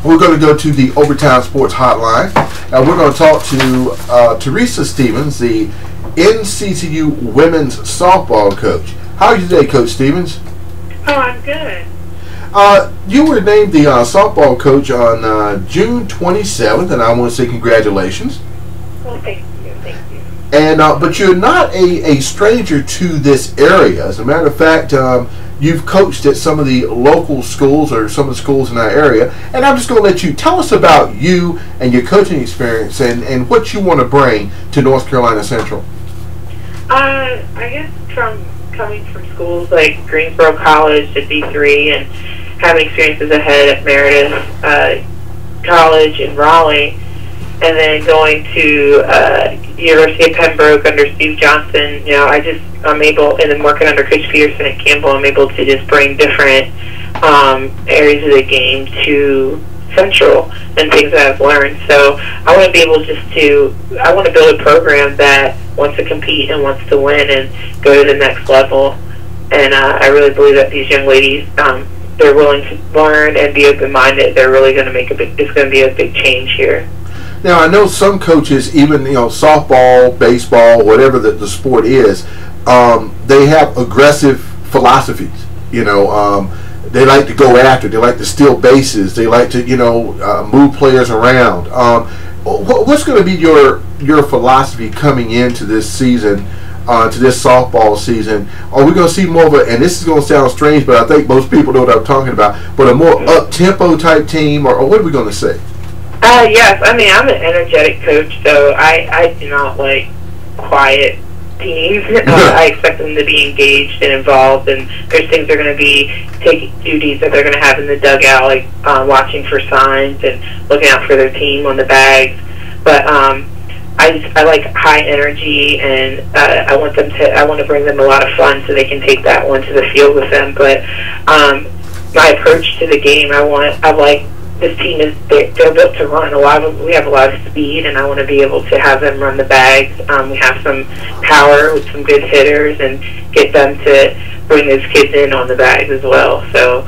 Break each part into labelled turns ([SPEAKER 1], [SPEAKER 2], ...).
[SPEAKER 1] we're going to go to the Overtime Sports Hotline, and we're going to talk to Theresa Stevens, the NCCU women's softball coach. How are you today, Coach Stevens?
[SPEAKER 2] Oh, I'm good.
[SPEAKER 1] You were named the softball coach on June 27th, and I want to say congratulations.
[SPEAKER 2] Well, thank you. Thank you.
[SPEAKER 1] And but you're not a stranger to this area. As a matter of fact, you've coached at some of the local schools or some of the schools in our area. And I'm just going to let you tell us about you and your coaching experience and what you want to bring to North Carolina Central.
[SPEAKER 2] I guess coming from schools like Greensboro College at D3 and having experiences ahead at Meredith College in Raleigh, and then going to University of Pembroke under Steve Johnson, I'm able, and then working under Coach Peterson at Campbell, I'm able to just bring different areas of the game to Central and things that I've learned. So I want to be able I want to build a program that wants to compete and wants to win and go to the next level. And I really believe that these young ladies, they're willing to learn and be open-minded. They're really going to it's going to be a big change here.
[SPEAKER 1] Now, I know some coaches, even softball, baseball, whatever the sport is, they have aggressive philosophies. They like to go after. They like to steal bases. They like to move players around. What's going to be your philosophy coming into this season, to this softball season? Are we going to see more of and this is going to sound strange, but I think most people know what I'm talking about, but a more up-tempo type team, or what are we going to say?
[SPEAKER 2] Yes, I'm an energetic coach, so I do not like quiet teams. I expect them to be engaged and involved, and there's things they're going to be taking duties that they're going to have in the dugout, like watching for signs and looking out for their team on the bags. But I like high energy, and I want to bring them a lot of fun so they can take that one to the field with them. But my approach to the game, this team they're built to run. We have a lot of speed, and I want to be able to have them run the bags. We have some power with some good hitters, and get them to bring those kids in on the bags as well. So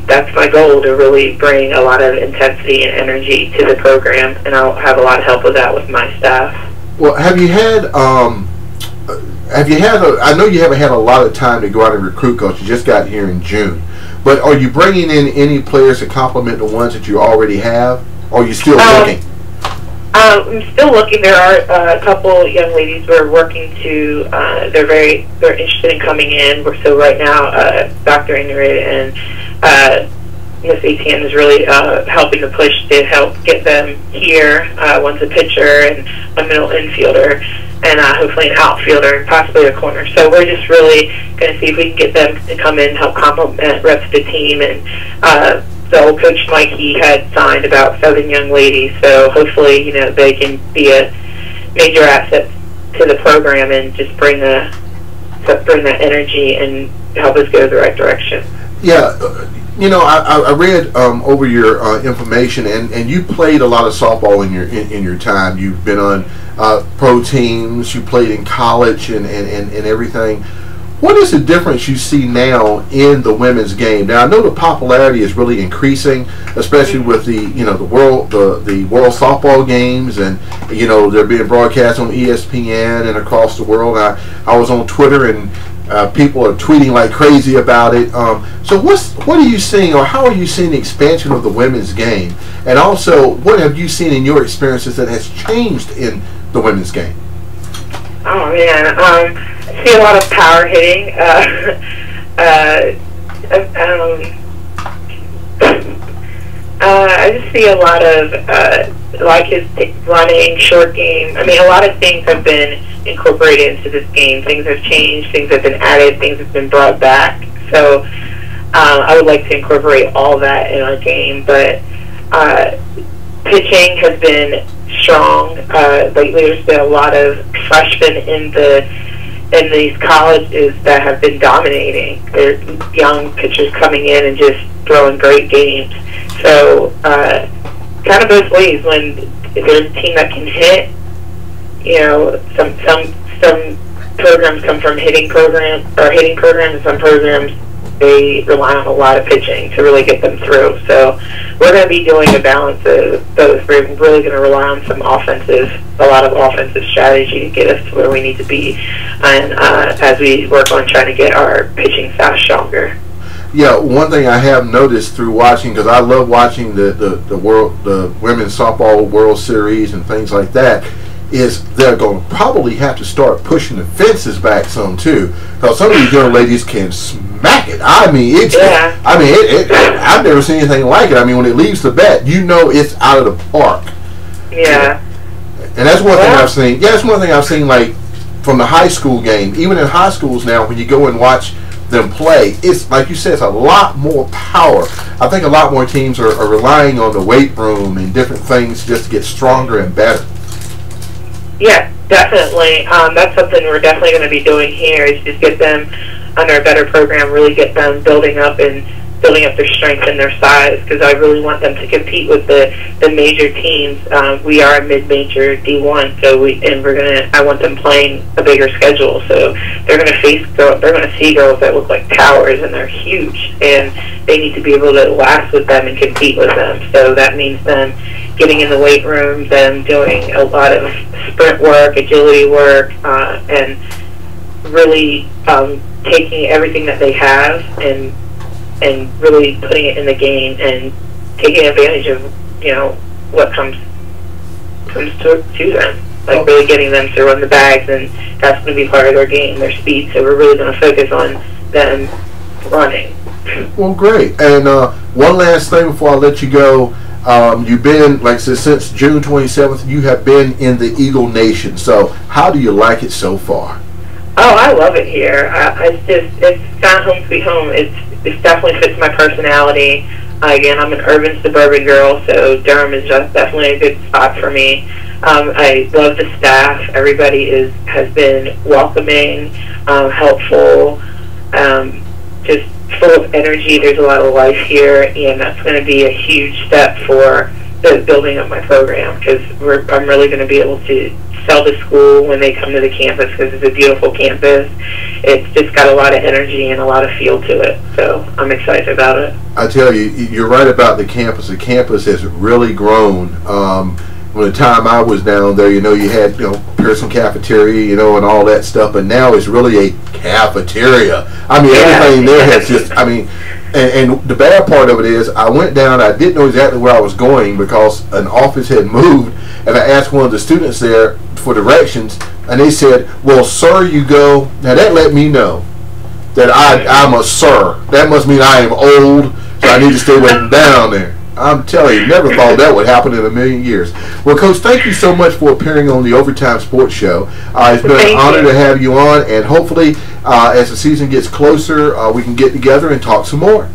[SPEAKER 2] that's my goal, to really bring a lot of intensity and energy to the program, and I'll have a lot of help with that with my staff.
[SPEAKER 1] Well, have you had I know you haven't had a lot of time to go out and recruit, coach. You just got here in June. But are you bringing in any players to complement the ones that you already have? Or are you still looking?
[SPEAKER 2] I'm still looking. There are a couple young ladies who are working to. They're interested in coming in. So right now, Dr. Ingrid and Miss ATM is really helping to push to help get them here. One's a pitcher and a middle infielder, and hopefully an outfielder and possibly a corner. So we're just really going to see if we can get them to come in and help complement the rest of the team. And the old coach Mike, he had signed about 7 young ladies, so hopefully they can be a major asset to the program and just bring that energy and help us go the right direction.
[SPEAKER 1] Yeah. I read over your information, and you played a lot of softball in your time. You've been on pro teams. You played in college and everything. What is the difference you see now in the women's game? Now, I know the popularity is really increasing, especially with the world softball games, and they're being broadcast on ESPN and across the world. I was on Twitter, and people are tweeting like crazy about it. So what are you seeing, or how are you seeing the expansion of the women's game? And also, what have you seen in your experiences that has changed in the women's game?
[SPEAKER 2] Oh man, I see a lot of power hitting. I just see a lot of kids running, short game. I mean, a lot of things have been incorporated into this game. Things have changed, things have been added, things have been brought back. So I would like to incorporate all that in our game. But pitching has been strong. Lately, there's been a lot of freshmen in these colleges that have been dominating. There's young pitchers coming in and just throwing great games. So kind of both ways. When there's a team that can hit, some programs come from hitting programs, and some programs they rely on a lot of pitching to really get them through. So we're going to be doing a balance of both. We're really going to rely on a lot of offensive strategy to get us to where we need to be, and as we work on trying to get our pitching staff stronger.
[SPEAKER 1] Yeah, one thing I have noticed through watching, because I love watching the women's softball World Series and things like that, is they're going to probably have to start pushing the fences back some too, because some of these young ladies can smack it. I mean, I've never seen anything like it. I mean, when it leaves the bat, you know it's out of the park.
[SPEAKER 2] Yeah.
[SPEAKER 1] And that's one thing I've seen. Yeah, that's one thing I've seen, like from the high school game. Even in high schools now, when you go and watch them play, it's like you said, it's a lot more power. I think a lot more teams are relying on the weight room and different things just to get stronger and better.
[SPEAKER 2] Yeah, definitely. That's something we're definitely going to be doing here, is just get them under a better program, really get them building up their strength and their size, because I really want them to compete with the major teams. We are a mid-major D1, so I want them playing a bigger schedule. So they're going to see girls that look like towers, and they're huge, and they need to be able to last with them and compete with them. So that means them getting in the weight room, them doing a lot of sprint work, agility work, and really taking everything that they have and really putting it in the game and taking advantage of what comes to them, like really getting them to run the bags, and that's going to be part of their game, their speed. So we're really going to focus on them running.
[SPEAKER 1] Well, great. And one last thing before I let you go. You've been, like I said, since June 27th, you have been in the Eagle Nation. So how do you like it so far?
[SPEAKER 2] Oh, I love it here. It's kind of home sweet home. It definitely fits my personality. Again, I'm an urban suburban girl, so Durham is just definitely a good spot for me. I love the staff. Everybody has been welcoming, helpful, just full of energy. There's a lot of life here, and that's going to be a huge step for the building of my program, because I'm really going to be able to sell the school when they come to the campus, because it's a beautiful campus. It's just got a lot of energy and a lot of feel to it, so I'm excited about it.
[SPEAKER 1] I tell you, you're right about the campus. The campus has really grown. When the time I was down there, you had, Pearson cafeteria, and all that stuff, but now it's really a cafeteria. I mean, everything there has just, and the bad part of it is, I went down, I didn't know exactly where I was going because an office had moved, and I asked one of the students there for directions, and they said, well, sir, you go. Now that let me know that I'm a sir. That must mean I am old, so I need to stay way down there. I'm telling you, never thought that would happen in a million years. Well, Coach, thank you so much for appearing on the Overtime Sports Show. It's been an honor to have you on, and hopefully, as the season gets closer, we can get together and talk some more.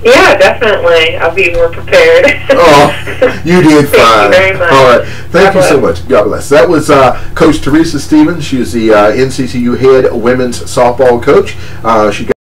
[SPEAKER 2] Yeah, definitely. I'll be more prepared.
[SPEAKER 1] Oh, you did fine.
[SPEAKER 2] Thank you very much.
[SPEAKER 1] All right. Thank you so much. God bless. That was Coach Theresa Stevens. She is the NCCU head women's softball coach. She got